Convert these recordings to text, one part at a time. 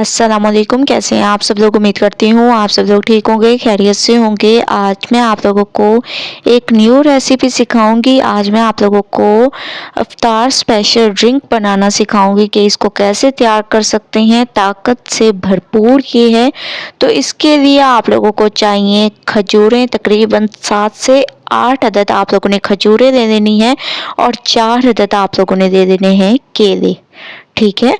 अस्सलाम वालेकुम। कैसे हैं आप सब लोग? उम्मीद करती हूँ आप सब लोग ठीक होंगे, खैरियत से होंगे। आज मैं आप लोगों को एक न्यू रेसिपी सिखाऊंगी। आज मैं आप लोगों को इफ्तार स्पेशल ड्रिंक बनाना सिखाऊंगी कि इसको कैसे तैयार कर सकते हैं। ताकत से भरपूर ये है। तो इसके लिए आप लोगों को चाहिए खजूरें, तकरीबन 7 से 8 अदद आप लोगों ने खजूरें ले लेनी है और 4 अदद आप लोगों ने दे देने हैं केले। ठीक है,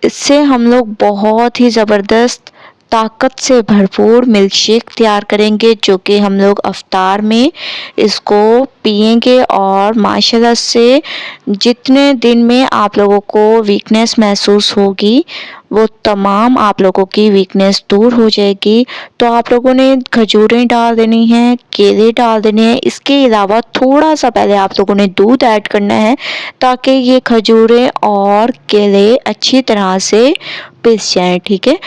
इससे हम लोग बहुत ही ज़बरदस्त ताकत से भरपूर मिल्क शेक तैयार करेंगे, जो कि हम लोग इफ्तार में इसको पिएंगे और माशाल्लाह से जितने दिन में आप लोगों को वीकनेस महसूस होगी वो तमाम आप लोगों की वीकनेस दूर हो जाएगी। तो आप लोगों ने खजूरें डाल देनी हैं, केले डाल देने हैं। इसके अलावा थोड़ा सा पहले आप लोगों ने दूध ऐड करना है ताकि ये खजूरें और केले अच्छी तरह से पिस जाएं। ठीक है,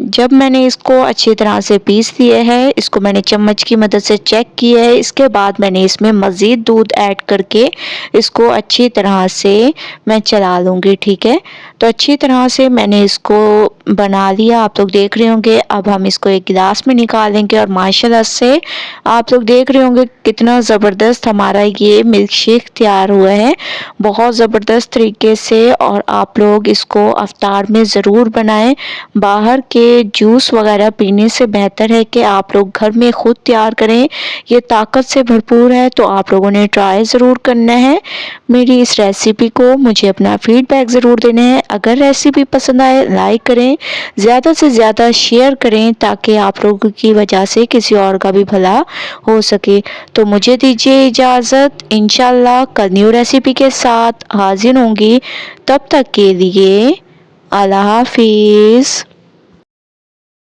जब मैंने इसको अच्छी तरह से पीस लिया है, इसको मैंने चम्मच की मदद से चेक किया है। इसके बाद मैंने इसमें मज़ीद दूध ऐड करके इसको अच्छी तरह से मैं चला लूँगी। ठीक है, तो अच्छी तरह से मैंने इसको बना लिया, आप लोग देख रहे होंगे। अब हम इसको एक गिलास में निकालेंगे और माशाल्लाह से आप लोग देख रहे होंगे कितना ज़बरदस्त हमारा ये मिल्क शेक तैयार हुआ है, बहुत ज़बरदस्त तरीके से। और आप लोग इसको इफ्तार में ज़रूर बनाएं। बाहर के जूस वगैरह पीने से बेहतर है कि आप लोग घर में खुद तैयार करें। ये ताकत से भरपूर है, तो आप लोगों ने ट्राई ज़रूर करना है मेरी इस रेसिपी को। मुझे अपना फीडबैक ज़रूर देना है। अगर रेसिपी पसंद आए लाइक करें, ज़्यादा से ज़्यादा शेयर करें ताकि आप लोगों की वजह से किसी और का भी भला हो सके। तो मुझे दीजिए इजाज़त, इंशाल्लाह कल न्यू रेसिपी के साथ हाजिर होंगी। तब तक के लिए अल्लाह हाफिज़।